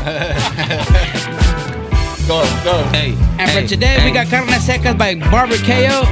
Go. Hey. And for today, we got Carne Secas by Barber KO.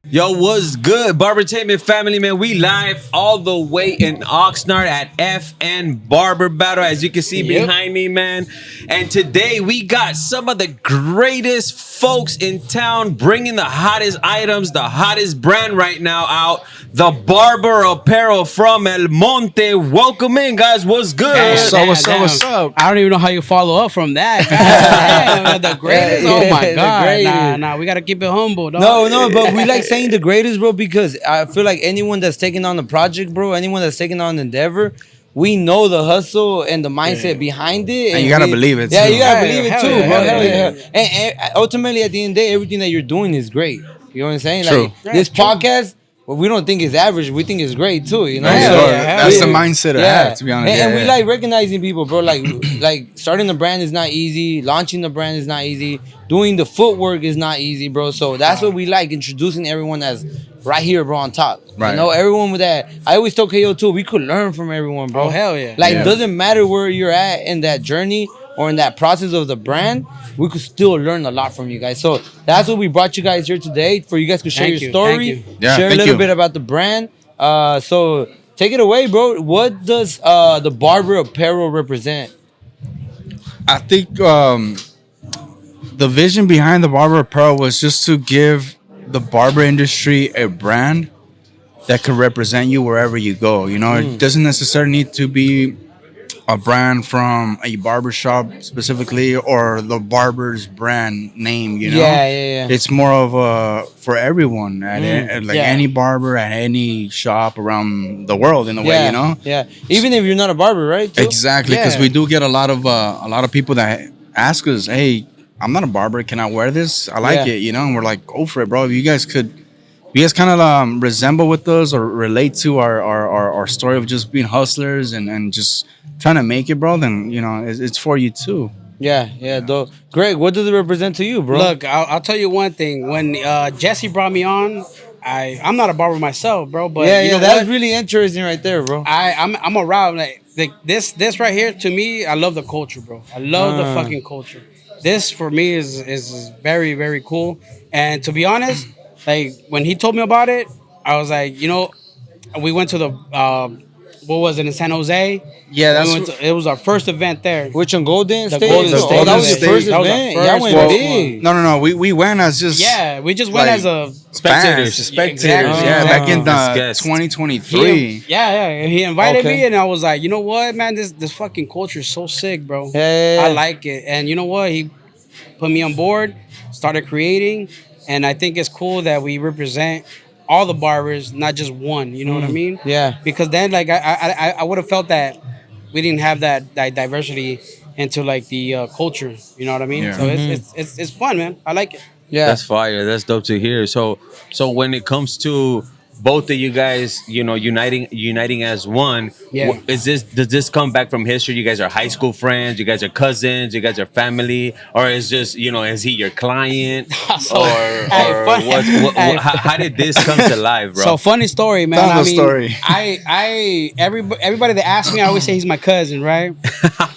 Yo, what's good, Barbertainment family, man? We live all the way in Oxnard at FN Barber Battle, as you can see behind me, man. And today we got some of the greatest folks in town bringing the hottest items, the hottest brand right now out, the Barber Apparel from El Monte. Welcome in, guys. What's good? What's up? I don't even know how you follow up from that. God, the greatest? Oh my God. Nah, we got to keep it humble, dog. No, but we like saying the greatest, bro, because I feel like anyone that's taking on the project, bro, anyone that's taking on the endeavor, we know the hustle and the mindset behind it. And you gotta believe it, too. Yeah, you gotta believe it, too, bro. Hell yeah. And ultimately, at the end of the day, everything that you're doing is great. You know what I'm saying? True. Like, this podcast, well, we don't think it's average. We think it's great, too, you know? That's the mindset I have, to be honest. And we like recognizing people, bro. Like starting the brand is not easy. Launching the brand is not easy. Doing the footwork is not easy, bro. So that's what we like, introducing everyone that's right here, bro, on top. Right. You know, everyone with that. I always tell KO, too, we could learn from everyone, bro. Oh, hell yeah. Like, it doesn't matter where you're at in that journey or in that process of the brand. We could still learn a lot from you guys. So that's what we brought you guys here today, for you guys to share your story, share a little bit about the brand. So take it away, bro. What does the Barber Apparel represent? I think the vision behind the Barber Apparel was just to give the barber industry a brand that could represent you wherever you go. You know, it doesn't necessarily need to be a brand from a barbershop specifically or the barber's brand name, you know? Yeah. It's more of a for everyone at any barber at any shop around the world in a way, you know? Yeah. Even if you're not a barber, right? Too? Exactly, because we do get a lot of people that ask us, "Hey, I'm not a barber. Can I wear this? I like it," you know? And we're like, "Go for it, bro. If you guys kind of resemble with us or relate to our story of just being hustlers and just trying to make it, bro, then, you know, it's for you too." Yeah. Though, Greg, what does it represent to you, bro? Look, I'll tell you one thing. When Jesse brought me on, I'm not a barber myself, bro. But you know that's really interesting right there, bro. I'm around like this right here. To me, I love the culture, bro. I love the fucking culture. This for me is very, very cool. And to be honest, like when he told me about it, I was like, you know, we went to the what was it in San Jose? Yeah, it was our first event there. Which on Golden State? Golden State. Oh, that was your State. first That was our event. first Y'all went one. big. No. We went as just We just went like, as a spectators. Exactly. Yeah, back in Guests. 2023. He invited me, and I was like, you know what, man, this fucking culture is so sick, bro. Yeah. I like it, and you know what, he put me on board, started creating, and I think it's cool that we represent all the barbers, not just one. You know what I mean? Yeah. Because then, like, I would have felt that we didn't have that diversity into like the culture. You know what I mean? Yeah. So it's fun, man. I like it. Yeah. That's fire. That's dope to hear. So when it comes to both of you guys, you know, uniting as one, does this come back from history? You guys are high school friends, you guys are cousins, you guys are family, or is just, you know, is he your client? How did this come to life, bro? So funny story, man. Tell the story. Everybody that asks me, I always say he's my cousin, right?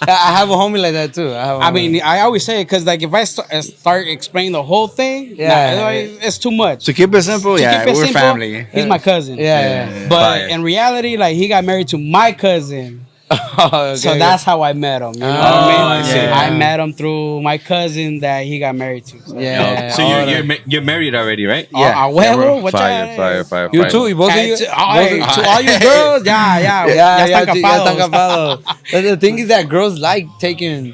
I have a homie like that too. I always say it because like if I start explaining the whole thing, it's too much. To keep it simple, we're family. He's my cousin. Yeah. But in reality, like he got married to my cousin. So that's how I met him. You know what I mean? Yeah. I met him through my cousin that he got married to. So. So you're married already, right? Yeah. Fire. You too. Both of you. To all you girls, ya están capados. The thing is that girls like taking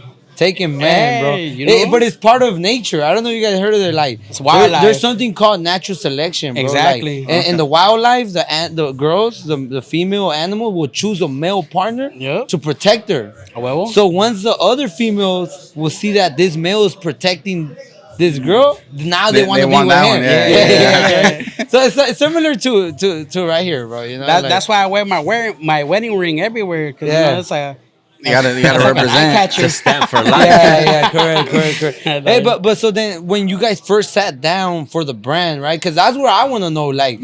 man, bro. You know? But it's part of nature. I don't know if you guys heard of it. Like, it's wildlife. There's something called natural selection, bro. Exactly. Like, and the wildlife, the girls, the female animal will choose a male partner to protect her. So once the other females will see that this male is protecting this girl, now they want to be with him. Yeah. So it's similar to right here, bro. You know, that's why I wear my wedding ring everywhere because you know, it's like. You gotta represent. Just stand for life. Yeah, correct. Hey, but so then when you guys first sat down for the brand, right? Because that's where I want to know, like,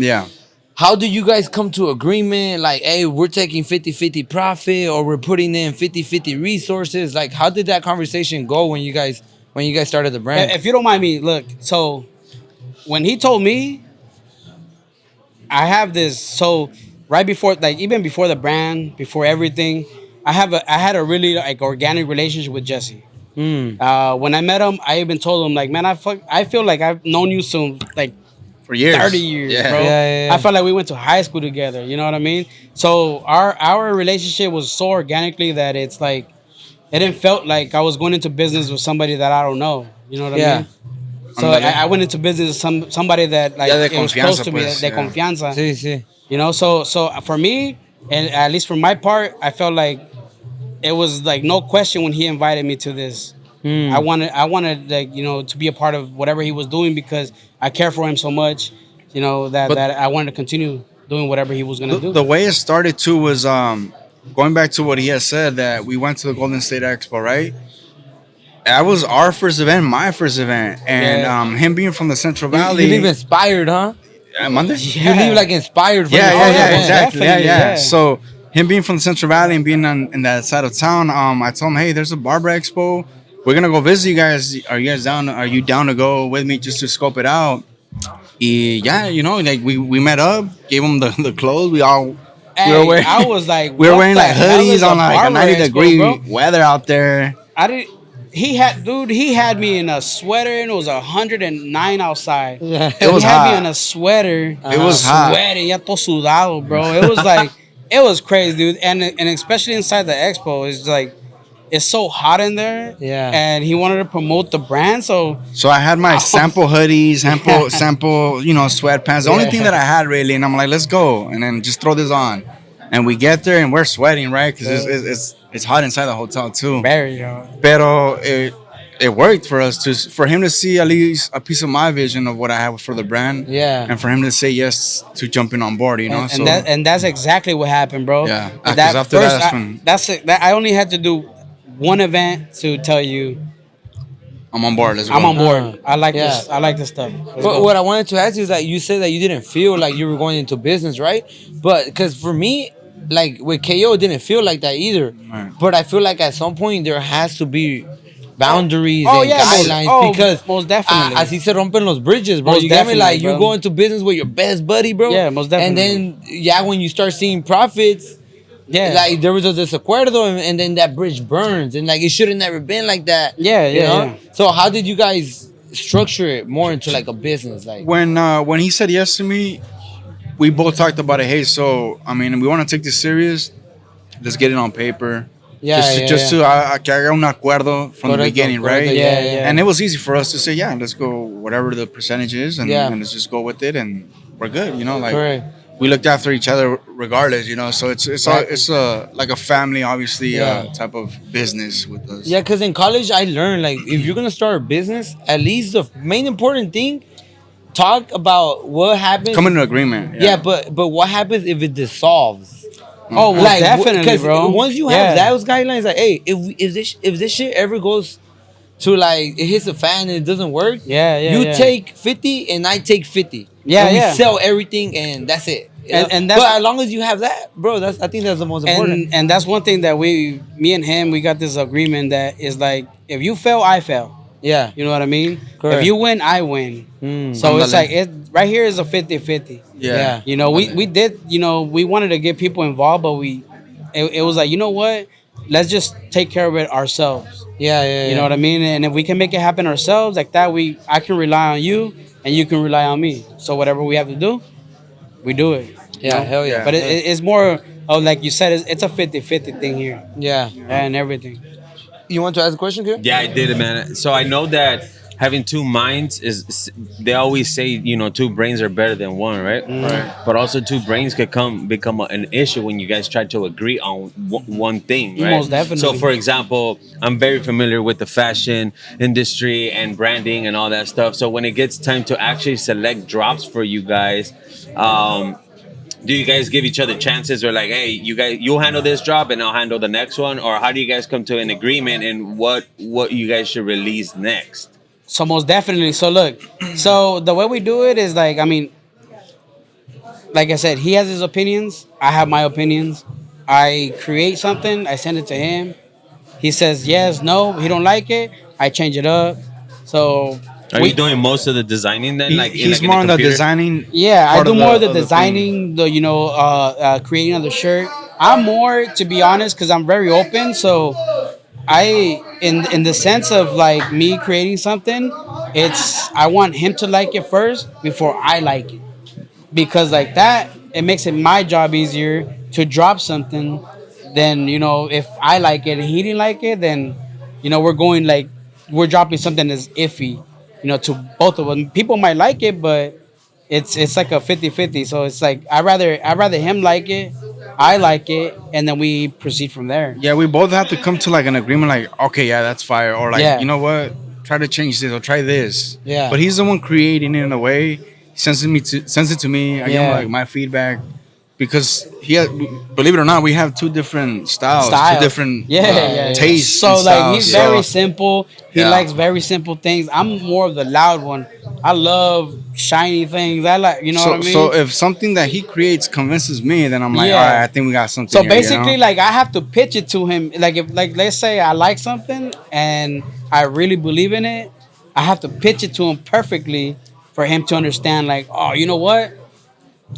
how do you guys come to agreement? Like, hey, we're taking 50-50 profit, or we're putting in 50-50 resources. Like, how did that conversation go when you guys started the brand? If you don't mind me, look. So when he told me, I have this. So right before, like even before the brand, before everything, I had a really like organic relationship with Jesse. When I met him, I even told him like, man, I feel like I've known you since like For years. 30 years, Yeah. bro. Yeah. I felt like we went to high school together. You know what I mean? So our relationship was so organically that it's like it didn't felt like I was going into business with somebody that I don't know. You know what I mean? So I went into business with somebody that like de it was close to me, pues, de yeah. confianza. Sí, sí. You know, so for me, and at least for my part, I felt like it was like no question when he invited me to this. I wanted like, you know, to be a part of whatever he was doing because I care for him so much, you know, that I wanted to continue doing whatever he was gonna do. The way it started too was going back to what he had said, that we went to the Golden State Expo, right? That was our first event, my first event, and him being from the Central Valley. You leave inspired, huh? Monday? You leave like inspired. From the Yeah, event. exactly. Definitely, yeah. So him being from the Central Valley and being in that side of town, I told him, hey, there's a barber expo. We're gonna go visit you guys. Are you guys down? Are you down to go with me just to scope it out? Yeah, you know, like we met up, gave him the clothes. We were wearing. I was like, we were what wearing the like hell is hoodies on like a barber 90 expo, degree bro? weather out there. He had me in a sweater and it was 109 outside. Yeah. It was he had hot. me in a sweater. It was hot. Sweating, ya todo sudado, bro. It was like, it was crazy, dude. And especially inside the expo, it's like, it's so hot in there. Yeah. And he wanted to promote the brand, so I had my sample hoodies, sample, you know, sweatpants. The only thing that I had really, and I'm like, let's go, and then just throw this on. And we get there and we're sweating, right? Because it's hot inside the hotel too. very hot. Pero it worked for us for him to see at least a piece of my vision of what I have for the brand. Yeah. And for him to say yes to jumping on board, you know. And that's exactly what happened, bro. Yeah. 'Cause after that, that's when I only had to do one event to tell you I'm on board. Let's go. I'm on board. I like Yeah. this. I like this stuff. Let's But go. what I wanted to ask you is that you said that you didn't feel like you were going into business, right? But because for me, like with KO, it didn't feel like that either. Right. But I feel like at some point there has to be boundaries Oh, and yeah, guidelines because most definitely. Así se rompen los bridges, bro. Most You get me? Like definitely, you bro. go into business with your best buddy, bro. Yeah, most definitely. And then when you start seeing profits. Yeah. Like there was a desacuerdo and then that bridge burns and like it should have never been like that. Yeah, you yeah, know? yeah. So how did you guys structure it more into like a business? Like When he said yes to me, we both talked about it. Hey, so I mean, we want to take this serious. Let's get it on paper. Just to que haga un acuerdo from the beginning, right? Yeah. And it was easy for us to say, yeah, let's go whatever the percentage is, and let's just go with it, and we're good. You know, like Correct. we looked after each other regardless. You know, so it's like a family, obviously, type of business with us. Yeah, because in college I learned like if you're gonna start a business, at least the main important thing, talk about what happens. Come into agreement. Yeah, but what happens if it dissolves? Oh, well, Like definitely, because bro. once you have those guidelines, like, hey, if this shit ever goes to like it hits the fan and it doesn't work, you take 50 and I take 50. Yeah, and we yeah. sell everything and that's it. And that's, but as long as you have that, bro, I think that's the most important. and that's one thing that me and him, we got this agreement that is like, if you fail, I fail. Yeah. You know what I mean? Correct. If you win, I win. So it's like, right here is a 50-50. Yeah. You know, we did, you know, we wanted to get people involved, but it was like, you know what? Let's just take care of it ourselves. Yeah. You know what I mean? And if we can make it happen ourselves like that, I can rely on you and you can rely on me. So whatever we have to do, we do it. Yeah, hell yeah. But it's more of, like you said, it's a 50-50 thing here. Yeah. And everything. You want to ask a question, Kira? Yeah, I did it, man. So I know that having two minds is, they always say, you know, two brains are better than one, right? Right. But also two brains could become an issue when you guys try to agree on one thing, right? Most definitely. So, for example, I'm very familiar with the fashion industry and branding and all that stuff. So when it gets time to actually select drops for you guys, do you guys give each other chances, or like, hey, you'll handle this drop and I'll handle the next one, or how do you guys come to an agreement and what you guys should release next? So most definitely. So look, so the way we do it is like, I mean, like I said, he has his opinions. I have my opinions. I create something. I send it to him. He says yes, no. He don't like it. I change it up. So Are you doing most of the designing then? He's more on the designing. yeah, I part do of more of the of thing. designing, creating of the shirt. I'm more, to be honest, because I'm very open. So in the sense of like me creating something, I want him to like it first before I like it, because like that it makes it my job easier to drop something. Then if I like it and he didn't like it, then we're dropping something that's iffy, to both of them. People might like it, but it's like a 50-50. So it's like I rather him like it, I like it, and then we proceed from there. Yeah, we both have to come to like an agreement. Like, okay, yeah, that's fire. Or like, Yeah. you know what? Try to change this or try this. Yeah. But he's the one creating it in a way. He sends it to me. I give him Yeah. like my feedback. Because believe it or not, we have two different styles, two different tastes. So and like styles. he's very simple. He Yeah. likes very simple things. I'm more of the loud one. I love shiny things. I like, what I mean. So if something that he creates convinces me, then I'm like, Yeah. all right, I think we got something. So here, basically, like I have to pitch it to him. Like let's say I like something and I really believe in it, I have to pitch it to him perfectly for him to understand. Like, oh, you know what?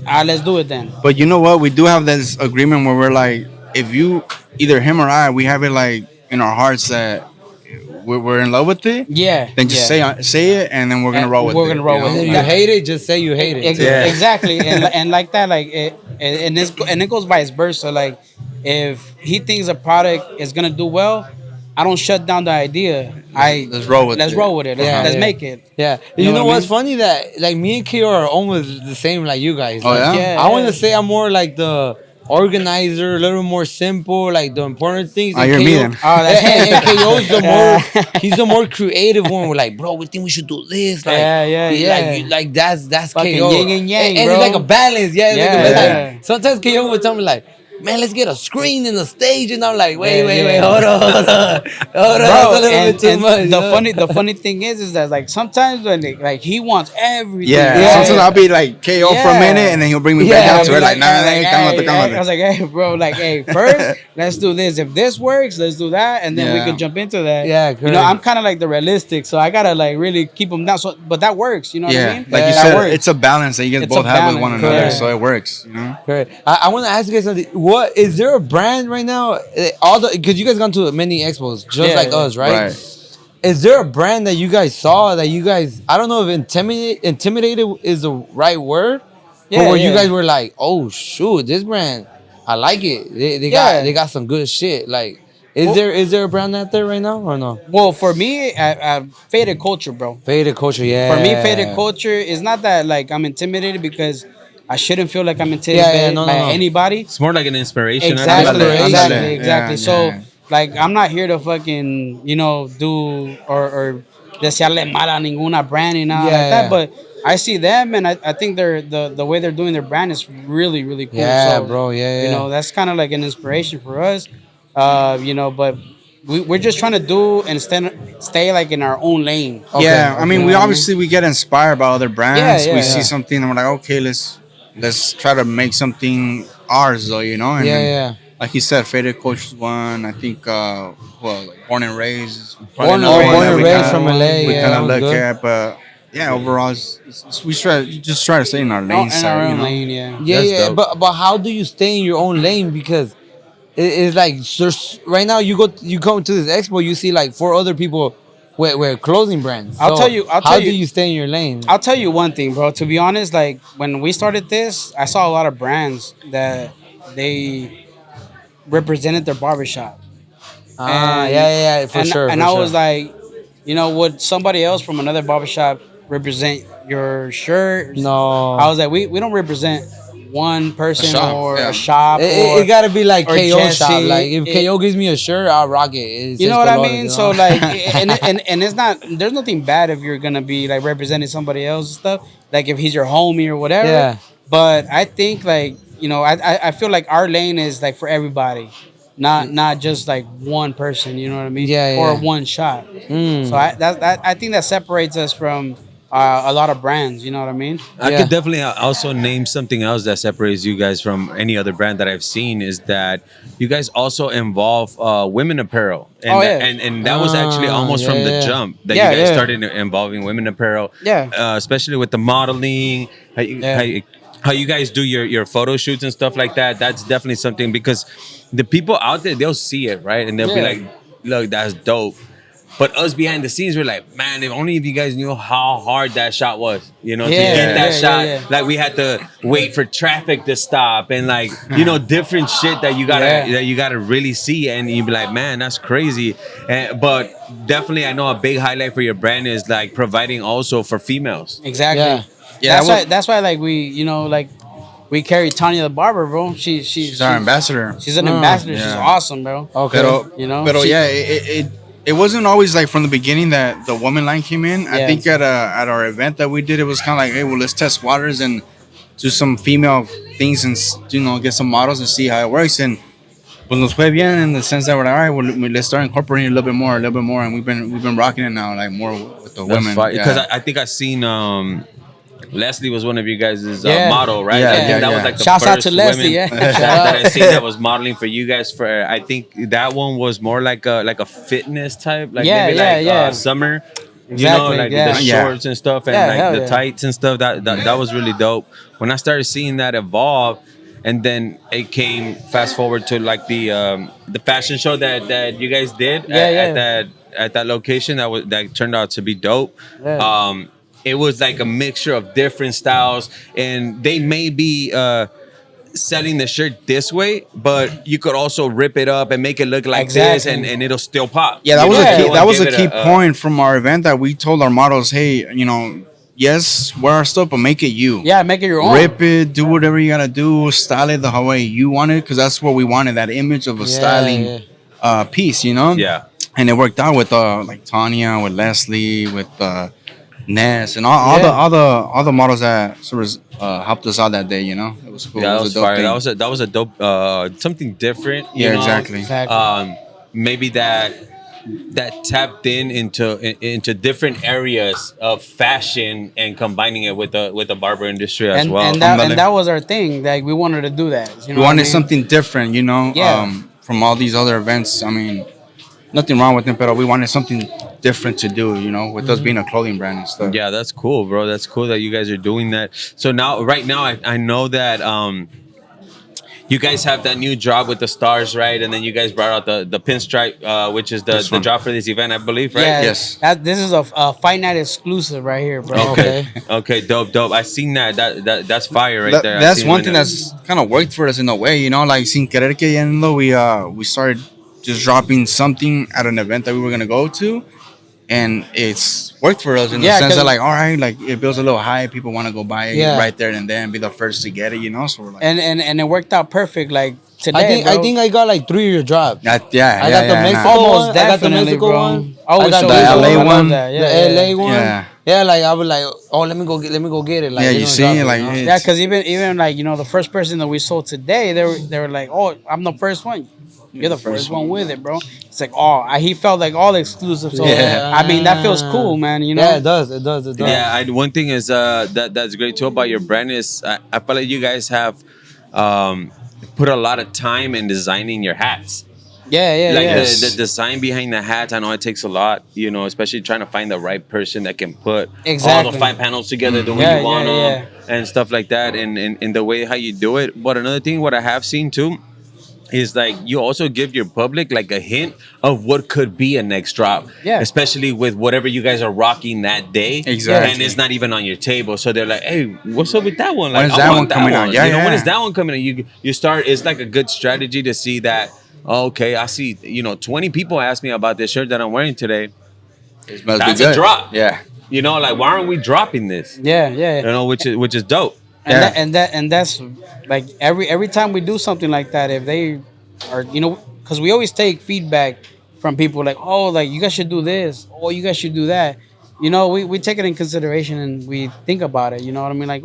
Let's do it then. But you know what? We do have this agreement where we're like, if you, either him or I, we have it like in our hearts that we're in love with it. Yeah. Then just say it, and then we're gonna roll with it. We're gonna roll you with know? it. If you hate it, just say you hate it. Yeah. Exactly, and like that, like and it goes vice versa. Like if he thinks a product is gonna do well, I don't shut down the idea. Let's roll with Let's it. roll with it. Let's Yeah. make it. Yeah, You you know know what I what's mean? funny that like me and KO are almost the same like you guys. Oh, Like, yeah? Yeah. I want to say I'm more like the organizer, a little more simple, like the important things. Oh, And you're me KO then. Oh, that's and KO's the more he's the more creative one. We're like, bro, we think we should do this. Like, like that's Fucking KO. yin and yang, and bro. it's like a balance. Yeah, it's like a Yeah, balance. yeah. Sometimes KO would tell me like, man, let's get a screen in the stage, and I'm like, wait, Yeah. hold on, that's a little bit too much. The funny thing is that like sometimes when like he wants everything. Yeah. Yeah. Sometimes I'll be like KO for a Yeah. minute, and then he'll bring me Yeah, back I'll out to be it. Like, nah, Hey, calmate. I was like, hey, bro, like, hey, first, let's do this. If this works, let's do that, and then we Yeah. can jump into that. Yeah, you know, I'm kind of like the realistic, so I gotta like really keep them down. So, but that works, you know what I Yeah, mean? like you That said, works. it's a balance that you guys It's both a have with one balance, another, correct. so it works. You know. Correct. I want to ask you guys something. What is there a brand right now? Because you guys gone to many expos, just Yeah, like yeah. us, right? Right. Is there a brand that you guys saw that you guys? I don't know if intimidated is the right word, but where you guys were like, oh shoot, this brand, I like it. They got some good shit. Like, is there a brand out there right now or no? Well, for me, faded culture, bro. Faded culture, yeah. For me, faded culture is not that like I'm intimidated because I shouldn't feel like I'm intimidated no, by no. anybody. It's more like an inspiration. Exactly, Ándale, exactly, ándale. exactly. Yeah, So, yeah. like, I'm not here to fucking, do or desearle mal a ninguna brand and all like Yeah, that. yeah. But I see them, and I think they're the way they're doing their brand is really, really cool. Yeah, So, bro, yeah, You yeah. know, that's kind of like an inspiration for us. But we're just trying to do and stay like in our own lane. Yeah, I mean, You we know what I obviously we get inspired by other brands. Yeah, we yeah, see yeah. something and we're like, okay, let's try to make something ours, though, you know. And Yeah, then, yeah. Like you said, Faded Coach one. I think, like Born and Raised. Born and another Raised. one Born that and we Raised kinda- from LA, We yeah, kind that of was look good. at, but yeah, overall, we just try to stay in our In lane side, our you own know. lane, yeah. Yeah, That's yeah, dope. but how do you stay in your own lane? Because it's like right now you go to this expo, you see like 4 other people with clothing brands. I'll So tell you- how do you stay in your lane? I'll tell you one thing, bro. To be honest, like when we started this, I saw a lot of brands that they represented their barbershop. Yeah, for and, sure. And for I sure. was like, would somebody else from another barbershop represent your shirt? no. I was like, we don't represent one person shop, or yeah. a shop. It gotta be like or KO Jesse. shop. Like if It- KO gives me a shirt, I'll rock it. It You says know what I Colores, mean? you So know? like, and it's not. There's nothing bad if you're gonna be like representing somebody else's stuff. Like if he's your homie or whatever. Yeah. But I think like I feel like our lane is like for everybody, not just like one person. You know what I mean? Yeah, Or yeah. one shop. Mm. So I think that separates us from a lot of brands. You know what I mean? I Yeah. could definitely also name something else that separates you guys from any other brand that I've seen is that you guys also involve women apparel, and Oh, yeah. and that was actually almost yeah, from the yeah. jump that Yeah, you guys yeah. started involving women apparel. Yeah. Especially with the modeling, Yeah. how you guys do your photo shoots and stuff like that. That's definitely something because the people out there they'll see it right and they'll be Yeah. like, look, that's dope. But us behind the scenes, we're like, man, if only if you guys knew how hard that shot was, to Yeah, get that yeah, shot. yeah. Like we had to wait for traffic to stop and like, different shit that you gotta really see. And you'd be like, man, that's crazy. But definitely, I know a big highlight for your brand is like providing also for females. Exactly. Yeah. Yeah, That's why like we carry Tanya the barber, bro. She's our ambassador. She's an ambassador. She's Yeah. awesome, bro. Okay. Pero she- yeah, it wasn't always like from the beginning that the woman line came in. I Yeah. think at our event that we did, it was kind of like, hey, well, let's test waters and do some female things and get some models and see how it works. And pues nos fue bien in the sense that we're like, all right, well, let's start incorporating a little bit more, and we've been rocking it now, like more with the women. Because Yeah. I think I seen Leslie was one of you guys' Yeah. model, right? Yeah, I think yeah, that was yeah. like the Shouts out first to Leslie, women yeah. that I seen that was modeling for you guys. For I think that one was more like a fitness type, like Yeah, maybe yeah, like yeah. Summer. Exactly, Like yeah. the Yeah. shorts and stuff, and Yeah, like hell the yeah. tights and stuff. That was really dope. When I started seeing that evolve, and then it came fast forward to like the fashion show that you guys did at that location that turned out to be dope. Yeah. It was like a mixture of different styles, and they may be selling the shirt this way, but you could also rip it up and make it look like this, Exactly. and it'll still pop. Yeah, that You was know, a key. everyone That was give a it key point from our event that we told our models, hey, yes, wear our stuff, but make it you. Yeah, make it your own. Rip it, do whatever you gotta do, style it the way you want it, because that's what we wanted, that image of a styling piece, Yeah. And it worked out with like Tanya, with Leslie, with Ness, and all the models that sort of helped us out that day. It was cool. Yeah, It that was a dope fire. thing. That was a dope something different. Yeah, exactly. Maybe that tapped into different areas of fashion and combining it with the barber industry as and, well. and that was our thing. Like we wanted to do that. We wanted something different, Yeah. from all these other events. I mean, nothing wrong with them, but we wanted something different to do, with us being a clothing brand and stuff. Yeah, that's cool, bro. That's cool that you guys are doing that. So right now, I know that you guys have that new drop with the stars, right? And then you guys brought out the pinstripe, which is the drop for this event, I believe, right? Yeah, Yes. This is a Fight Night exclusive right here, bro. Okay, dope. I seen that. That's fire right there. I That's seen one it thing in that's kind of worked for us in a way, like sin querer queriendo, we started just dropping something at an event that we were gonna go to, and it's worked for us in the sense that, like, all right, like it builds a little hype, people want to go buy it right there and then, be the first to get it, So we're like, and it worked out perfect. Like today, I think I got like 3 of your drops. yeah, I got the Mexico Almost one. I got the definitely, Mexico bro. one. Always I got show the you LA I love one. that. The LA one. Yeah. Yeah, like I was like, oh, let me go get it. Like, Yeah, you see, drop it, like, you know? Yeah, because even like the first person that we sold today, they were like, oh, I'm the first one. You're the first one with it, bro. It's like, he felt like all exclusive. So Yeah. I mean, that feels cool, man. Yeah, it does. Yeah, one thing is that's great too about your brand is I feel like you guys have put a lot of time in designing your hats. Yeah. Like Yeah. the design behind the hats, I know it takes a lot, especially trying to find the right person that can put all Exactly. the 5 panels together the way Yeah, you want yeah, them and stuff like that, and the way how you do it. But another thing, what I have seen too, is like you also give your public like a hint of what could be a next drop. Yeah. Especially with whatever you guys are rocking that day. Exactly. And it's not even on your table. So they're like, hey, what's up with that one? When Like, is I that want one coming out? Yeah, When yeah. is that one coming out? You start, it's like a good strategy to see that, okay, I see, 20 people asked me about this shirt that I'm wearing today. It must That's be a good. drop. Yeah. Like, why aren't we dropping this? Yeah. Which is dope. And that's like every time we do something like that, if they are, because we always take feedback from people like, oh, like you guys should do this, or you guys should do that. We take it in consideration and we think about it. You know what I mean? Like,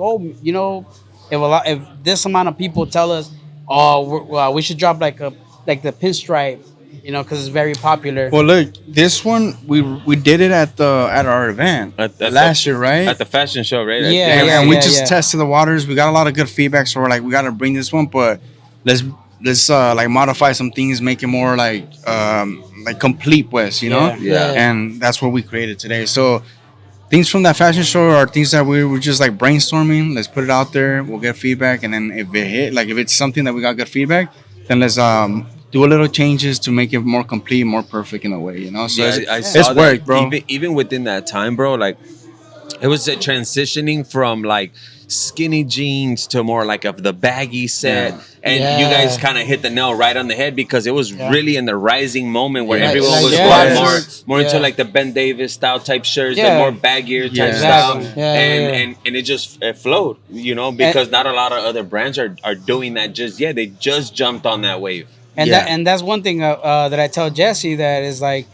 if this amount of people tell us, oh, we should drop like the pinstripe You know, because it's very popular. Well, look, this one we did it at our event last year, right? At the fashion show, right? And we just tested the waters. We got a lot of good feedback, so we're like, we gotta bring this one, but let's like modify some things, make it more like complete, pues, you know? Yeah. And that's what we created today. So things from that fashion show are things that we were just like brainstorming. Let's put it out there. We'll get feedback, and then if it hit, like if it's something that we got good feedback, then let's do a little changes to make it more complete, more perfect in a way, you know? So it's work, bro. Even within that time, bro, like it was a transitioning from like skinny jeans to more like of the baggy set. And you guys kind of hit the nail right on the head, because it was really in the rising moment where everyone was going more into like the Ben Davis style type shirts, like more baggier type style. And it just flowed, you know, because not a lot of other brands are doing that just yet. They just jumped on that wave. And that's one thing that I tell Jesse, that is like,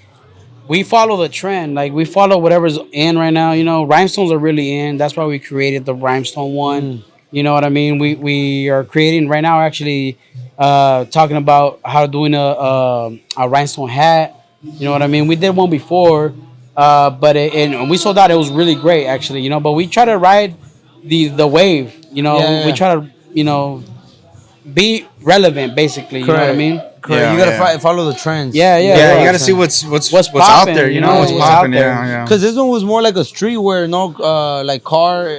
we follow the trend. Like, we follow whatever's in right now. You know, rhinestones are really in. That's why we created the rhinestone one. You know what I mean? We are creating right now, actually, talking about how doing a rhinestone hat. You know what I mean? We did one before, but and we sold out. It was really great, actually. You know, but we try to ride the wave. You know, we try to, you know, be relevant, basically. You know what I mean? Correct. You gotta follow the trends. Yeah. You gotta see what's out there. You know what's popping. Yeah. Because this one was more like a streetwear, like car,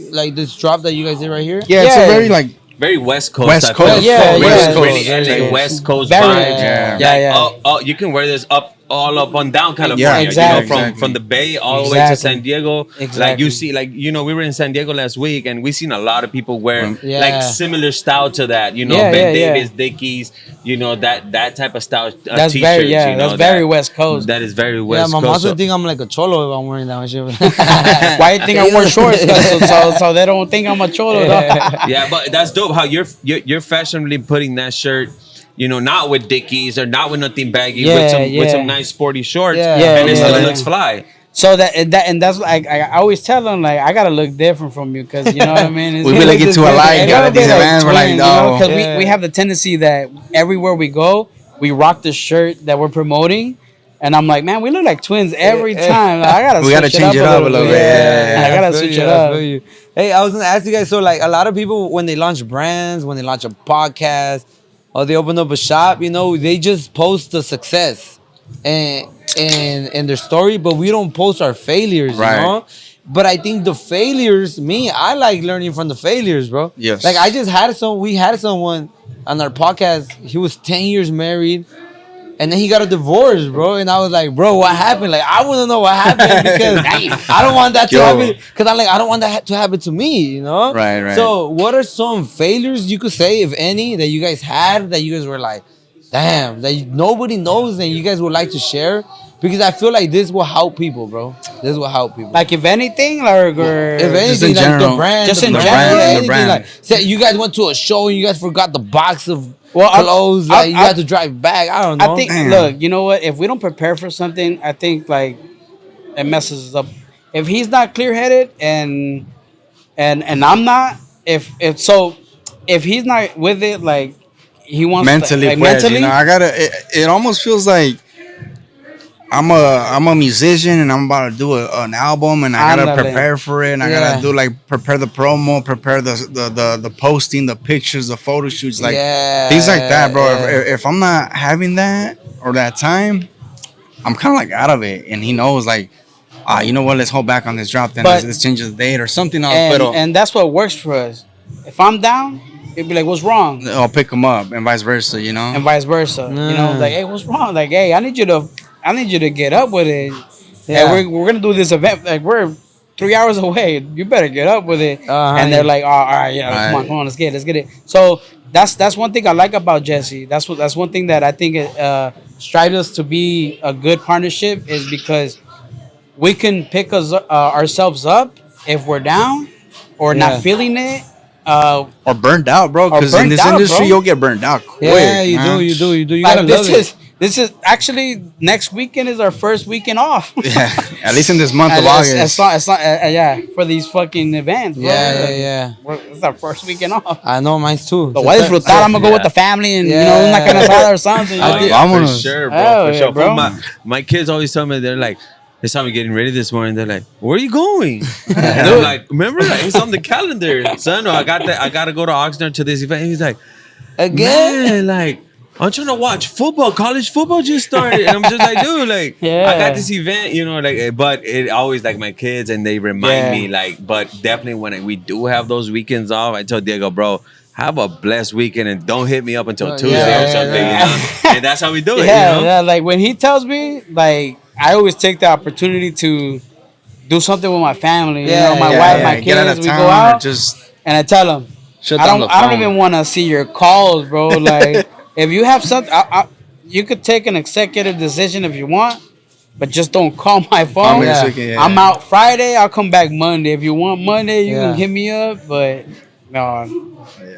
like this drop that you guys did right here. Yeah, it's a very like very West Coast. West Coast. Really West Coast vibe. Yeah. You can wear this all up and down kind of vibe. Exactly. You know, from the Bay all the way to San Diego. Like you see, like, you know, we were in San Diego last week, and we seen a lot of people wear like similar style to that. You know, Ben Davis, Dickies. You know, that type of style. That's t-shirts, very you know, that's very West Coast. That is very West Coast. Yeah, my mom would think I'm like a cholo if I'm wearing that shit. Why you think I wear shorts? So they don't think I'm a cholo. Yeah, but that's dope. How you're fashionably putting that shirt, you know, not with Dickies or not with nothing baggy, with some nice sporty shorts, and it still looks fly. So that's like, I always tell them, like, I gotta look different from you, because you know what I mean. We really get to alike. We're like, no, because we have the tendency that everywhere we go, we rock the shirt that we're promoting. And I'm like, man, we look like twins every time. Like, we gotta change it up a little bit. I gotta switch it up. Hey, I was gonna ask you guys. So, like, a lot of people, when they launch brands, when they launch a podcast, or they open up a shop, you know, they just post the success and their story, but we don't post our failures, you know. But I think the failures, I like learning from the failures, bro. Yes. Like, we had someone on our podcast. He was 10 years married. And then he got a divorce, bro. And I was like, bro, what happened? Like, I want to know what happened, because I don't want that to happen. Because I don't want that to happen to me, you know? Right. So what are some failures you could say, if any, that you guys had, that you guys were like, damn, that nobody knows and you guys would like to share? Because I feel like this will help people, bro. This will help people. Like, if anything, or if anything, just in like general. the brand, Just in the general. brand. Like, say you guys went to a show and you guys forgot the box of clothes. Like, you had to drive back. I don't know. I think, look, you know what? If we don't prepare for something, I think, like, it messes us up. If he's not clear-headed and I'm not, if he's not with it, like, he wants mentally, to, like, mentally, you know, it almost feels like I'm a musician and I'm about to do an album, and I gotta prepare for it, and I gotta prepare the promo, prepare the posting, the pictures, the photo shoots, like things like that, bro. If I'm not having that or that time, I'm kind of like out of it, and he knows, like, you know what, let's hold back on this drop, then let's change the date or something else. And that's what works for us. If I'm down, it'd be like, what's wrong? I'll pick him up, and vice versa, you know. And vice versa, you know, like, hey, what's wrong? Like, hey, I need you to get up with it. Yeah, and we're gonna do this event. Like, we're 3 hours away. You better get up with it. And they're like, oh, all right, yeah, come on, let's get it. So that's one thing I like about Jesse. That's one thing that I think strives us to be a good partnership, is because we can pick ourselves up if we're down or not feeling it. Or burned out, bro. Because in this industry, you'll get burned out quick. Yeah, you do. You gotta love it. This is actually next weekend is our first weekend off. Yeah, at least in this month of It's August. not, yeah, for these fucking events, bro. Yeah. It's our first weekend off. I know mine's too. Lo voy a disfrutar. I'm gonna go with the family and una carne asada or something. Oh, You know? yeah, for Vámonos. sure, bro. Hell For yeah, sure. bro. My kids always tell me, they saw me getting ready this morning. They're like, "Where are you going?" And I'm like, "Remember, it's on the calendar, son. I got to go to Oxnard to this event." And he's like, Again? "Man, like, I'm trying to watch football. College football just started." And I'm just like, "Dude, like, Yeah. I got this event, like, but it always like my kids, and they remind me, like, but definitely when we do have those weekends off, I tell Diego, bro, have a blessed weekend and don't hit me up until Tuesday or something, you know? And that's how we do it, Yeah, you know? yeah. Like when he tells me, like I always take the opportunity to do something with my family. Yeah, my yeah, wife, my Get out kids. of We town go or out, just and I tell them, shut I down don't. the I phone. don't even want to see your calls, bro. Like if you have something, you could take an executive decision if you want, but just don't call my phone. me this weekend, yeah. I'm out Friday. I'll come back Monday. If you want Monday, you Yeah. can hit me up. But no,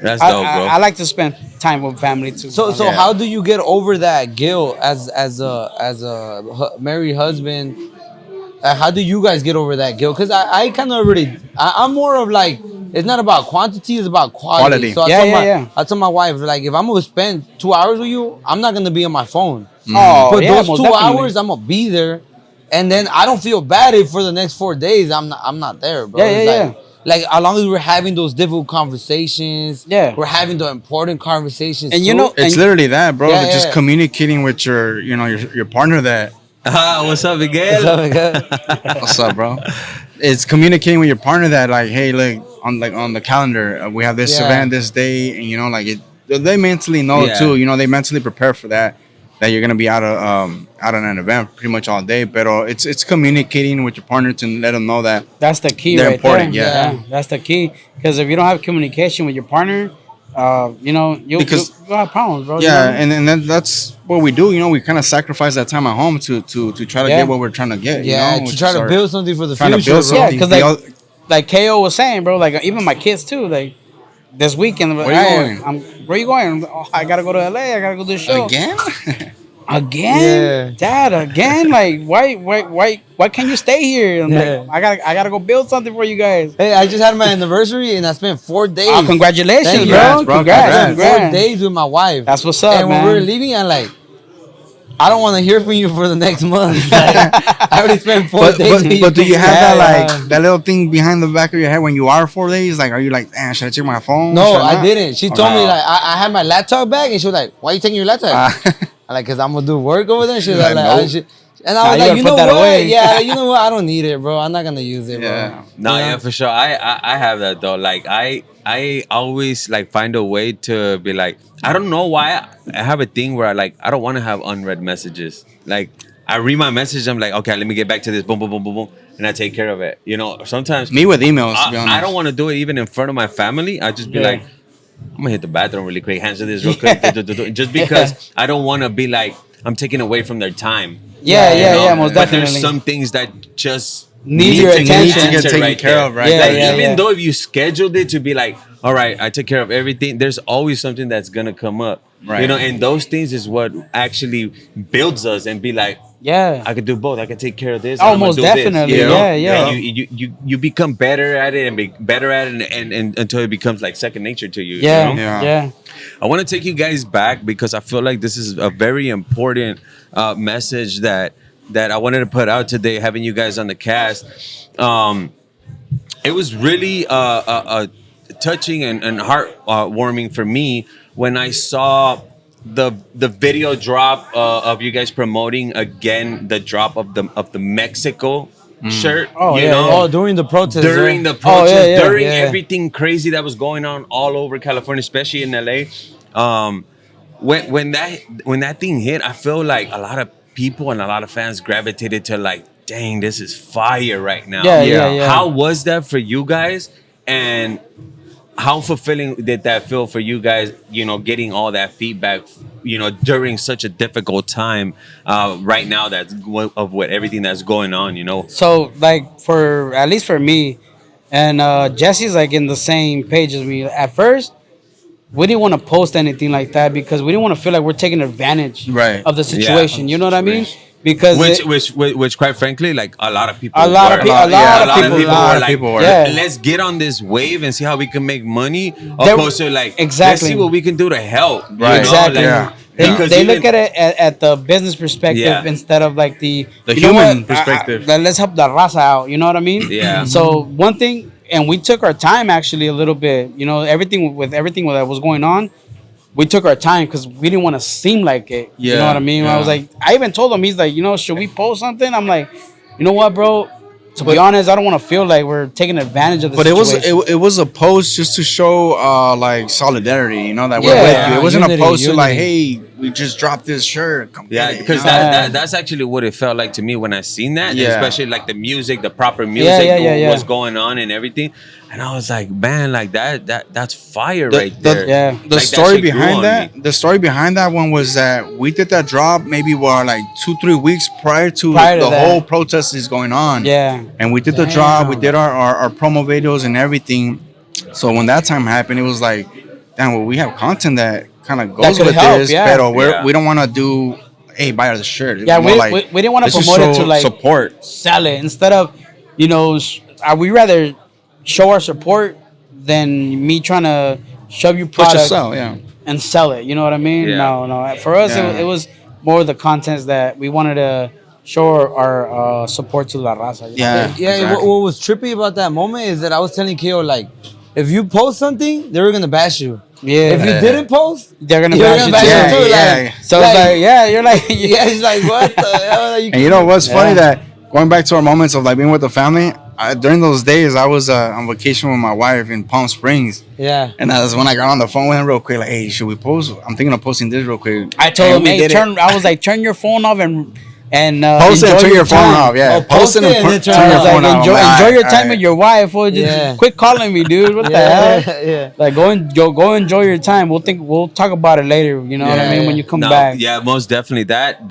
That's dope, bro. I like to spend time with family too. So Yeah. how do you get over that guilt as a married husband? How do you guys get over that guilt? Because I kind of already I'm more of like, it's not about quantity, it's about quality. Quality. So Yeah. I told my wife, like, if I'm gonna spend 2 hours with you, I'm not gonna be on my phone. Oh, But yeah, those most 2 definitely. hours, I'm gonna be there, and then I don't feel bad if for the next 4 days I'm not there, bro. Yeah, It's yeah, like, like as long as we're having those difficult conversations, Yeah. we're having the important conversations. And you too. know- It's And- literally that, bro. Yeah, Just yeah. communicating with your partner that What's up, Miguel? what's up, bro. It's communicating with your partner that like, hey, look on the calendar, we have this Yeah. event this day, and like it. They mentally know Yeah. too. They mentally prepare for that you're gonna be out on an event pretty much all day. But it's communicating with your partner to let them know that That's the key, They're right important, there. yeah. That's the key. Because if you don't have communication with your partner, you'll have problems, bro. yeah, and then that's what we do. We kind of sacrifice that time at home to try to Yeah. get what we're trying to get. Yeah, which to try is to our- build something for the trying to future, build bro. Yeah, something. because like KO was saying, bro, like even my kids too, like this weekend. Where you going? Where you going? Oh, I gotta go to LA. I gotta go to the show again. again. Dad, again. Like why can't you stay here? I'm Yeah. like, I gotta go build something for you guys. Hey, I just had my anniversary and I spent 4 days. Oh, congratulations, Thank you. bro. Congrats, bro. Congrats. Congrats. 4 days with my wife. That's what's up, And when man. we were leaving, I'm like, I don't want to hear from you for the next month. Like, I already spent 4 But, days. but, with but do you have Yeah, that yeah. that little thing behind the back of your head when you are 4 days? Like, are you like, should I check my phone? No, Should I not?" didn't. She told me, no. like, I had my laptop back, and she was like, why are you taking your laptop? I'm like, because I'm going to do work over there. She was like, Nope. and I Nah, was you like, gotta you put know that what? away. Yeah, you know what? I don't need it, bro. I'm not going to use it, bro. Yeah. No, Yeah. yeah, for sure. I have that though. Like I always like find a way to be like, I don't know why I have a thing where I don't want to have unread messages. Like I read my message, I'm like, okay, let me get back to this, boom, boom, boom, boom, boom, and I take care of it. Sometimes Me with emails, to be honest. I don't want to do it even in front of my family. I just be Yeah. like, I'm gonna hit the bathroom really quick, answer this real quick, just because I don't want to be like I'm taking away from their time. Yeah, most But definitely. there's some things that just Need your to get attention. Need to get answered taken care there. of, right? Yeah, Like, yeah, even yeah. though if you scheduled it to be like, all right, I took care of everything, there's always something that's gonna come up. Right. And those things is what actually builds us and be like, Yeah. I could do both. I could take care of this. Oh, and I'm gonna most do this, definitely. you know? Yeah, yeah. And you become better at it and be better at it and until it becomes like second nature to you. Yeah, You know? yeah. I want to take you guys back because I feel like this is a very important message that I wanted to put out today, having you guys on the cast. It was really touching and heartwarming for me when I saw the video drop of you guys promoting again the drop of the Mexico shirt. Oh, you yeah, know? yeah. Oh, during the protest. During yeah. the protest, yeah, yeah, during yeah. everything crazy that was going on all over California, especially in LA. When that thing hit, I feel like a lot of people and a lot of fans gravitated to like, dang, this is fire right now. Yeah. How was that for you guys? And how fulfilling did that feel for you guys, getting all that feedback, during such a difficult time right now of what everything that's going on, So like at least for me, and Jesse's like in the same page as me. At first, we didn't want to post anything like that because we didn't want to feel like we're taking advantage Right. of the situation. Yeah. You know what I mean? Because Which, quite frankly, like a lot of people, a lot of people, a lot of people, were like, Yeah. let's get on this wave and see how we can make money. They're- Opposed to like, let's Exactly. see what we can do to help. You Right. know? Exactly. Like, Yeah. because They even- look at it at the business perspective Yeah. instead of like the you know human what? perspective. Let's help the raza out. You know what I mean? Yeah. So one thing, and we took our time actually a little bit. You know, everything that was going on, we took our time because we didn't want to seem like it. You know Yeah, what I mean? I was yeah. like, I even told him, he's like, you know, should we post something? I'm like, you know what, bro? To be honest, I don't want to feel like we're taking advantage of the But situation. it was a post just to show like solidarity, you know, that we're Yeah. with you. It wasn't Unity, a post to like, unity. hey, we just dropped this shirt. Come Yeah, get it, because you know? that's actually what it felt like to me when I seen that, Yeah. especially like the music, the proper music, yeah. was going on and everything, and I was like, man, like that's fire right there. Yeah. The Like, that story shit grew behind on that, me. the story behind that one was that we did that drop maybe like 2-3 weeks prior to Prior to the that. whole protest is going on. Yeah. And we did the drop, we did our promo videos and everything. So when that time happened, it was like, damn, well, we have content that kind of goes could with help, this, yeah. but Yeah. we don't want to do, hey, buy our the shirt. It's Yeah, more we didn't want to let's just promote it show to like support. sell it instead of, you know, we rather show our support than me trying to shove you Push product sell, yeah. and sell it. You know what I mean? Yeah. No. For us, Yeah. it was more the contents that we wanted to show our support to La Raza. you know? Yeah. Yeah, exactly. what was trippy about that moment is that I was telling KO, like, if you post something, they were gonna bash you. Yeah. If you didn't post, They're gonna you're bash gonna you bash too. you too. Yeah, Like, So it's like, yeah, you're like, yeah, it's like, what the hell? And you know what's funny Yeah. that going back to our moments of like being with the family, during those days I was on vacation with my wife in Palm Springs, Yeah. and that's when I got on the phone with him real quick, like, hey, should we post? I'm thinking of posting this real quick. I told And him, we hey, did it. I was like, turn your phone off and Post it and enjoy turn your phone time. off. Yeah, Oh, post it and then turn turn I it your was off. like, phone off. enjoy All your right, time all with right. your wife, or just Yeah. quit calling me, dude. What the hell? Yeah. Like go enjoy your time. We'll talk about it later. You know what I Yeah. mean? When you come No, back. yeah, most definitely that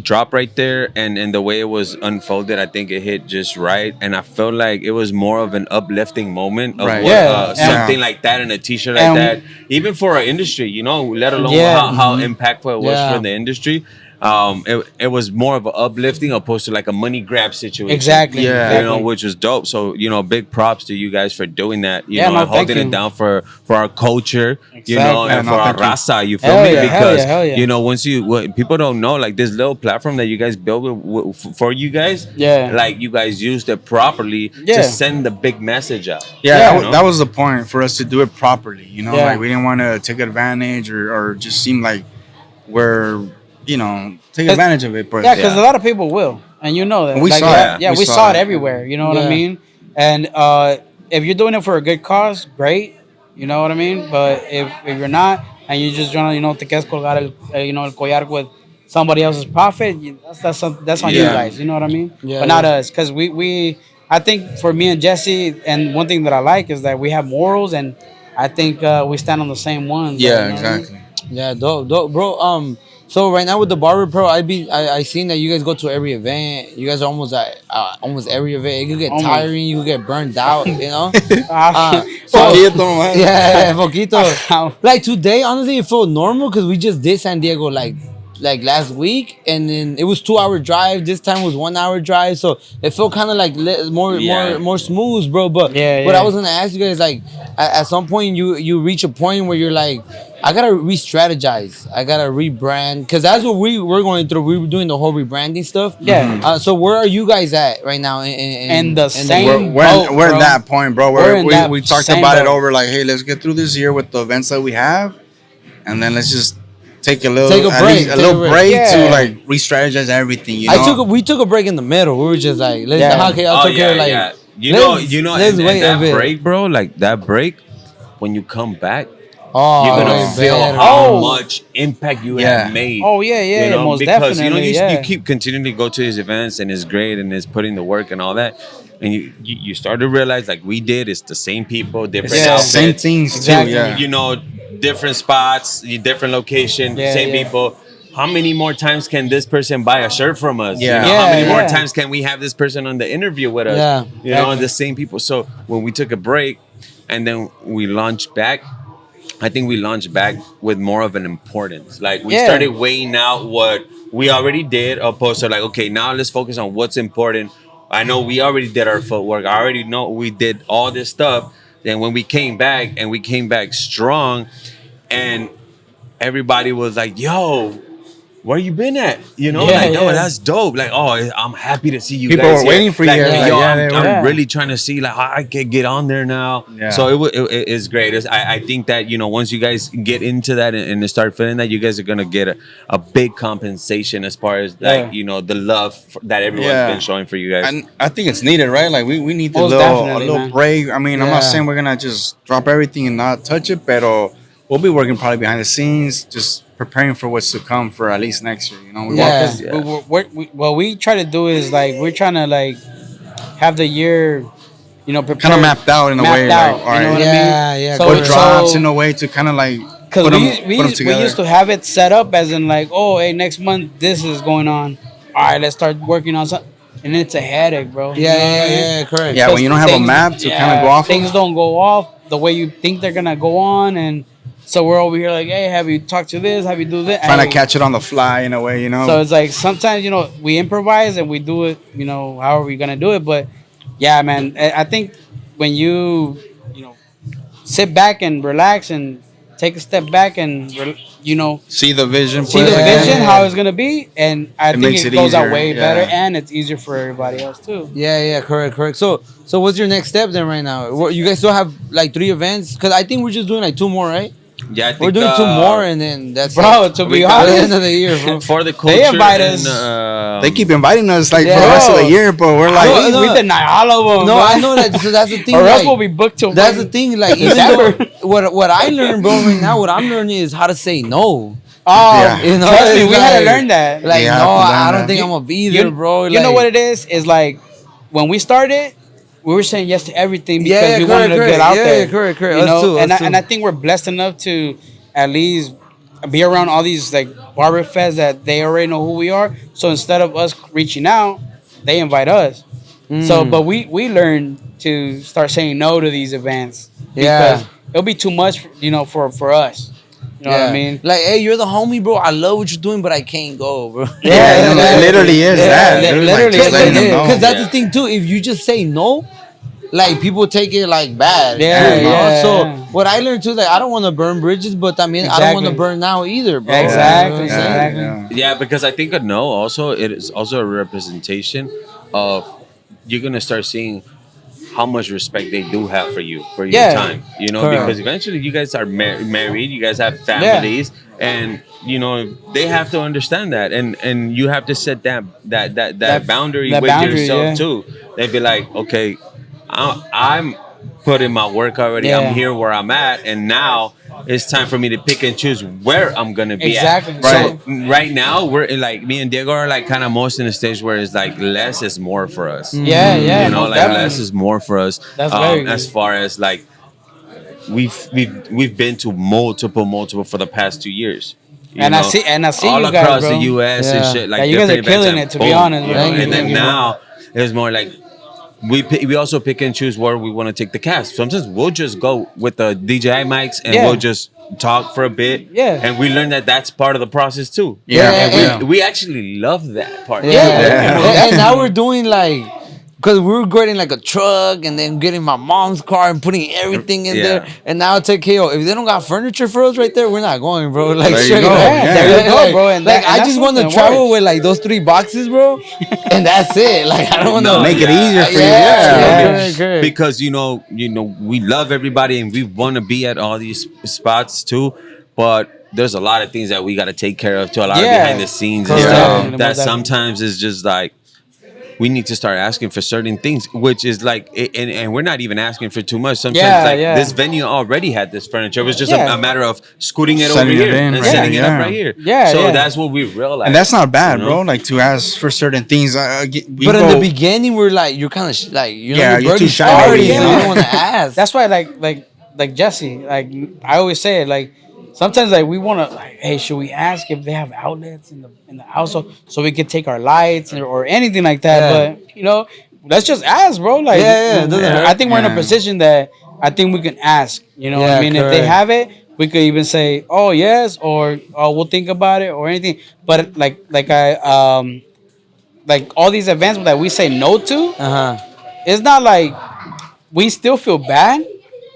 drop right there and the way it was unfolded, I think it hit just right, and I felt like it was more of an uplifting moment of Right. what, Yeah. something Yeah. like that and a T-shirt like And- that, even for our industry, you know, let alone Yeah. how impactful it was Yeah. for the industry. It was more of an uplifting opposed to like a money grab situation. Exactly. Yeah. You know, Exactly. which was dope. So, you know, big props to you guys for doing that. You Yeah, know, no, and holding thank it you. down for our culture, you know, Exactly. and Yeah, for no, our thank you. raza. You feel Hell me? yeah, hell Because hell yeah. you know, what people don't know, like this little platform that you guys built for you guys, Yeah. like you guys used it properly Yeah. to send the big message out. Yeah, Yeah. that was the point for us to do it properly. You know, Yeah. like we didn't want to take advantage or just seem like we're, you know, take 'Cause- advantage of it. But Yeah, because Yeah. a lot of people will, and you know that. We saw yeah, it. yeah, We we saw saw it it. everywhere. You know what I Yeah. mean? And if you're doing it for a good cause, great. You know what I mean? But if you're not, and you just trying to, te quieres colgar el collar with somebody else's profit, that's on you Yeah. guys. You know what I mean? Yeah, But not yeah. us, because I think for me and Jesse, and one thing that I like is that we have morals, and I think we stand on the same ones. yeah, you know what I mean? exactly. Yeah, dope, bro. So right now with the Barber Pro, I seen that you guys go to every event. You guys are almost at almost every event. It could get Almost. tiring. You could get burned out. You know. Ah, So- Poquito, man. Yeah, poquito. Like today, honestly, it felt normal because we just did San Diego like last week, and then it was 2 hour drive. This time was 1 hour drive, so it felt kind of like more smooth, bro. But Yeah, what yeah. I was gonna ask you guys, like at some point you reach a point where you're like, I gotta re-strategize. I gotta rebrand, because that's what we're going through. We were doing the whole rebranding stuff. Yeah. So where are you guys at right now? And the same- We're boat, in bro. that point, bro. We're in that We talked same about it boat. over, like, hey, let's get through this year with the events that we have, and then let's just take a little Take a at break, least take a little a break. break Yeah. to like re-strategize everything. You know? We took a break in the middle. We were just like, let's Yeah. okay, I'll take care of like You let's- know, let's and wait a that bit. break, bro, like that break, when you come back, Oh, you're gonna way feel better. how Oh. much impact you Yeah. have made. Oh yeah, You know, most because definitely. you yeah. keep continuing to go to these events and it's great and it's putting the work and all that, and you start to realize like we did, it's the same people, different Yeah. outfits, Same things Exactly. too. Yeah. you know, different spots, different location, Yeah, same yeah. people. How many more times can this person buy a shirt from us? Yeah. You know, Yeah, how many more yeah. times can we have this person on the interview with us? Yeah. You know, the same people. So when we took a break and then we launched back, I think we launched back with more of an importance. Like we started weighing out what we already did, opposed to like, okay, now let's focus on what's important. I know we already did our footwork. I already know we did all this stuff. Then when we came back and we came back strong, and everybody was like, "Yo, where you been at?" You know, that's dope. Like, oh, I'm happy to see you. People guys were waiting for you. I'm really trying to see like how I can get on there now. Yeah. So it is great. I think that once you guys get into that and start feeling that, you guys are gonna get a big compensation as far as like the love that everyone's been showing for you guys. And I think it's needed, right? Like we need a little break. I mean, I'm not saying we're gonna just drop everything and not touch it, but we'll be working probably behind the scenes, just preparing for what's to come for at least next year. What we try to do is like we're trying to like have the year, prepared, kind of mapped out in a way. Like, all right, you know what I mean? So what drops in a way to kind of like put them together. We used to have it set up as in like, oh, hey, next month this is going on. All right, let's start working on something. And it's a headache, bro. Yeah, correct. Yeah, when you don't have a map to kind of go off, things don't go off the way you think they're gonna go on, and so we're over here like, hey, have you talked to this? Have you do this? Trying to catch it on the fly in a way, So it's like sometimes we improvise and we do it, however we're gonna do it. But yeah, man, I think when you sit back and relax and take a step back and see the vision, how it's gonna be, and I think it goes out way better, and it's easier for everybody else too. Yeah, correct. So what's your next step then right now? You guys still have like 3 events? Because I think we're just doing like 2 more, right? Yeah, I think we're doing 2 more, and then that's to be honest, at the end of the year, bro. For the culture, they invite us. They keep inviting us like for the rest of the year, but we're like we deny all of them. No, I know that. So that's the thing. Or else we'll be booked till. That's the thing. Like even though, what I learned, bro, right now, what I'm learning is how to say no. Trust me, we had to learn that. Like I don't think I'm gonna be there, bro. You know what it is? Is like when we started, we were saying yes to everything because we wanted to get out there. Yeah, correct. And I think we're blessed enough to at least be around all these like barber fests that they already know who we are. So instead of us reaching out, they invite us. So, but we learned to start saying no to these events because it'll be too much, for us. You know what I mean? Like, hey, you're the homie, bro. I love what you're doing, but I can't go, bro. Yeah, it literally is that. Literally, because that's the thing too. If you just say no, like people take it like bad. So what I learned too, like I don't want to burn bridges, but I mean I don't want to burn now either, bro. Exactly. Yeah, because I think a no also it is also a representation of you're gonna start seeing how much respect they do have for you for your time. Because eventually you guys are married, you guys have families, and they have to understand that, and you have to set that boundary with yourself too. They'd be like, okay, I'm putting my work already. I'm here where I'm at, and now it's time for me to pick and choose where I'm gonna be at. Right. So right now we're like me and Diego are like kind of most in a stage where it's like less is more for us. Less is more for us. That's very good. As far as like we've been to multiple for the past 2 years. I see all you guys, across bro. the U.S. and shit. Like you guys are killing it, to be honest. And then now it's more like. We also pick and choose where we want to take the cast. Sometimes we'll just go with the DJI mics and we'll just talk for a bit. Yeah. And we learn that that's part of the process too. Yeah. We actually love that part. And now we're doing like, because we were getting like a truck and then getting my mom's car and putting everything in there. And now it's like, hey, if they don't got furniture for us right there, we're not going, bro. Like, there you go. There you go, bro. And like, I just want to travel with like those 3 boxes, bro. And that's it. Like, I don't want to make it easier for you. Because we love everybody and we want to be at all these spots too, but there's a lot of things that we got to take care of too. A lot of behind the scenes and stuff that sometimes is just like. We need to start asking for certain things, which is like, and we're not even asking for too much. Sometimes, this venue already had this furniture. It was just a matter of scooting it over here and setting it up right here. So that's what we realized. And that's not bad, bro. Like to ask for certain things. But in the beginning, we're like, you're kind of like, you're too shy. You don't want to ask. That's why, like Jesse, like I always say it, like. Sometimes like we want to like, hey, should we ask if they have outlets in the house so we could take our lights or anything like that? But let's just ask, bro. Like, I think we're in a position that I think we can ask. You know what I mean? Correct. If they have it, we could even say, "Oh yes," or "Oh, we'll think about it," or anything. But like all these events that we say no to, it's not like we still feel bad.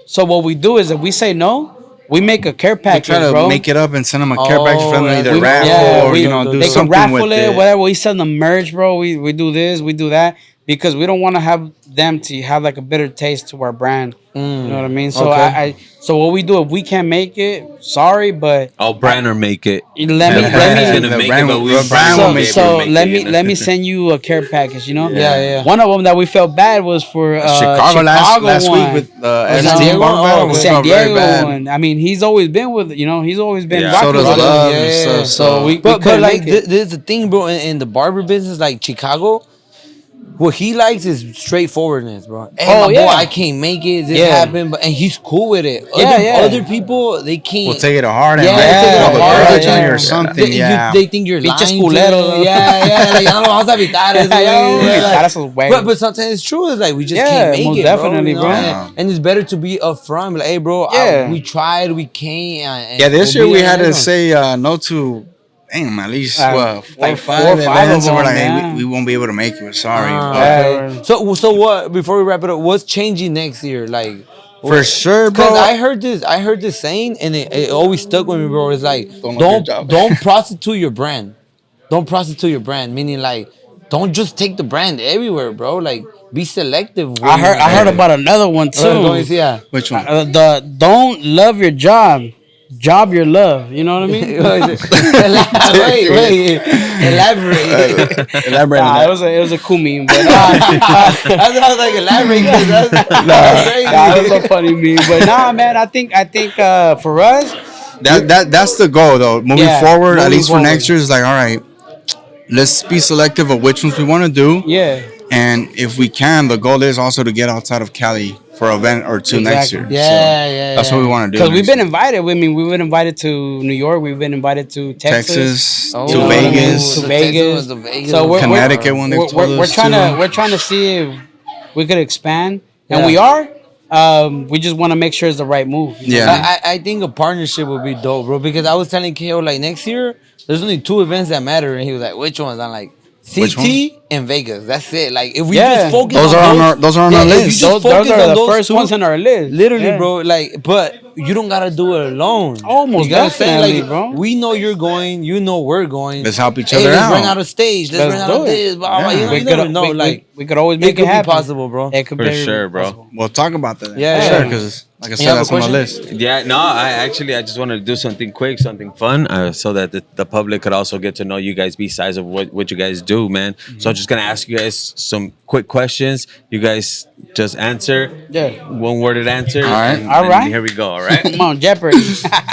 So what we do is if we say no, we make a care package, try to bro. make it up and send them a care package for them to either We- raffle or we- do they something can raffle with it, it. whatever. We send them merch, bro. We do this, we do that because we don't want to have them to have like a bitter taste to our brand. You know what I mean? So Okay. so what we do if we can't make it, sorry, but I'll brand or make it. let The me brand is let me gonna the make brand it, but will- we the brand will make it. so make let it, me you know? let me send you a care package. You know, Yeah. One of them that we felt bad was for Chicago last one. week with the You S know, Team Barber Battle. We San felt very Diego bad. one. I mean, he's always been with he's always been Yeah. rocking So does with us. Love Yeah. and stuff. So we But couldn't like make it. there's the thing, bro. In the barber business, like Chicago, what he likes is straightforwardness, bro. Hey, Oh, my yeah. boy, I can't make it. This Yeah. happened, but and he's cool with it. Yeah. Other people, they can't. We'll take it hard and Yeah, like, they take it have a hard, grudge yeah. on you or something. They, Yeah. they think you're Pinches lying. To culeros, them. though. Yeah. Like, no, vamos a evitar eso. Ya, vamos a Like, evitar esos güeyes. but sometimes it's true. It's like we just Yeah, can't make most it, definitely, bro. bro. Yeah. And it's better to be upfront. Like, hey, bro, Yeah. we tried, we can't. And Yeah, this we'll year be we on had the to next one. say no to, damn, at least like four five or five events. of And we're like, them, hey, yeah. we won't be able to make it. We're sorry. But Yeah. So what? Before we wrap it up, what's changing next year? Like, for sure, bro. because I heard this saying, and it always stuck with me, bro. It's like Don't love your job. don't prostitute your brand. Don't prostitute your brand. Meaning like, don't just take the brand everywhere, bro. Like, be selective. I heard about another one too. Yeah. Which one? The don't love your job your love. You know what I mean? wait. Elaborate. Elaborate on Nah, that. it was a cool meme, but I was like, elaborate. 'Cause that's crazy. it was a funny meme. But nah, man, I think for us, That's the goal, though. Moving Yeah, forward, at moving least for forward. next year, is like, all right, let's be selective of which ones we want to do. yeah. And if we can, the goal is also to get outside of Cali for an event or two next year. Exactly. Yeah. That's what we want to do. Because we've next been invited. I mean, we've been invited to New York. We've been invited to year. Texas. Texas, Oh, to You know what I mean? Vegas. To The Vegas. Texas, the Vegas. So we're, Connecticut one they we're, told we're, us trying to. we're trying to see if we could expand, and Yeah. we are. We just want to make sure it's the right move. you know? Yeah. I think a partnership would be dope, bro. Because I was telling KO like next year, there's only 2 events that matter, and he was like, "Which ones?" I'm like, Which one? CT and Vegas. That's it. Like if we Yeah. just focus, Those on are on those, our- those are on yeah, our if you list. just Those focus are on the those first 2, ones on our list. Literally, Yeah. bro. Like, but you don't gotta do it alone. Almost You gotta say, definitely, like, bro. we know you're going. You know we're going. Let's help each Hey, other let's out. bring out a stage. Let's Let's bring do out it. this. Blah, blah. Yeah. You know, We you could- never know. we- Like we could always it make could it be happen. possible, bro. It could For very sure, bro. possible. We'll talk about that. Yeah, For sure, yeah. because like I You said, have a that's on my question? list. Yeah, no, I just wanted to do something quick, something fun, so that the public could also get to know you guys besides of what you guys do, man. So I'm just gonna ask you guys some quick questions. You guys just answer. Yeah. One worded answer. All right. and All right. Here we go. All right. Come on, Jeopardy.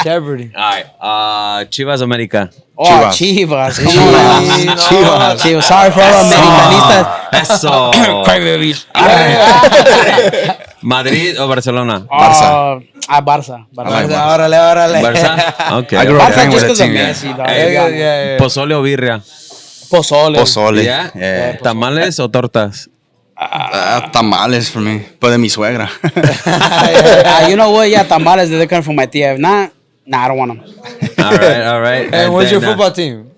Jeopardy. All right. Chivas America. Oh, Chivas. Chivas. Come Chivas. on. Chivas. Chivas. Sorry for all Americanistas. Eso. Crybabies. Madrid o Barcelona. Barça. Barça. like Barça. Barça. Órale. Barça. Okay. I grew up Barça playing just with a because of team. Yeah. Messi, dog. Hey, Yeah. Pozole o birria. Pozole. Pozole. Yeah. Yeah. Tamales o tortas. Tamales for me. But de mi suegra. You know what? Yeah, tamales, they're coming from my tia. If not, nah, I don't want them. All right. And what's your then, football team?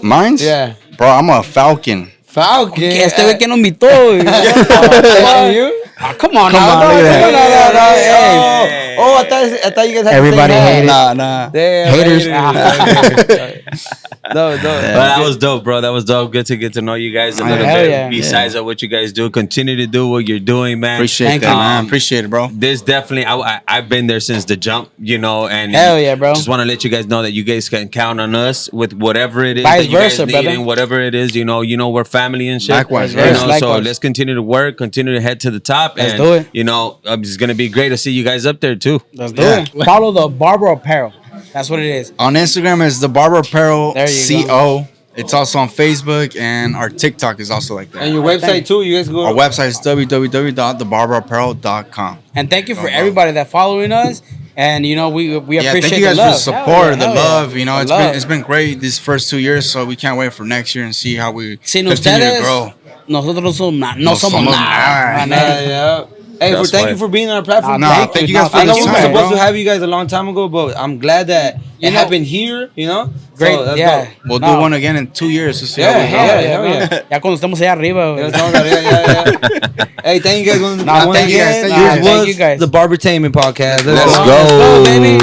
Mine's? Yeah. Bro, I'm a Falcon. Falcon. Este güey que no invitó. And you? Come on, Come now. on, look at that. Hey. Oh, I thought you guys had Everybody to say hated. Nah. Damn, Haters. No. But that was dope, bro. That was dope. Good to get to know you guys a little Hell bit. yeah. Besides of what you guys do, continue to do what you're doing, man. Appreciate Thank that, you. man. Appreciate it, bro. This definitely, I've been there since the jump, and Hell yeah, bro. Just want to let you guys know that you guys can count on us with whatever it is Vice that you guys versa, need brother. and whatever it is, we're family and shit. Likewise, You yes. know, so Likewise. let's continue to work, continue to head to the top, Let's and do it. It's gonna be great to see you guys up there too. Let's do Yeah. it. Follow the Barber Apparel. That's what it is. On Instagram is the Barber Apparel There you CO. It's also on Facebook, and our TikTok is also like that. And your website too. You guys go. Our website is www.thebarberapparel.com. And thank you for everybody that following us. And we Yeah, appreciate thank you guys the love. for the support, the Hell yeah. love. The It's been great these first 2 years, so we can't wait for next year and see how we Sin continue to ustedes, grow. nosotros no somos somos nada. nada. La neta. Yeah. Hey, That's thank why. you for being on our platform. Thank you guys for I know this we were time, supposed bro. to have you guys a long time ago, but I'm glad that it happened here. You know, Great, So that's yeah. dope. We'll do one again in 2 years to see how we go. Yeah. Ya cuando estemos allá arriba, güey. Yeah. Hey, thank you guys once thank you guys, again. thank you guys. This was Thank you guys. the Barbertainment Podcast. Let's Let's go, go. baby.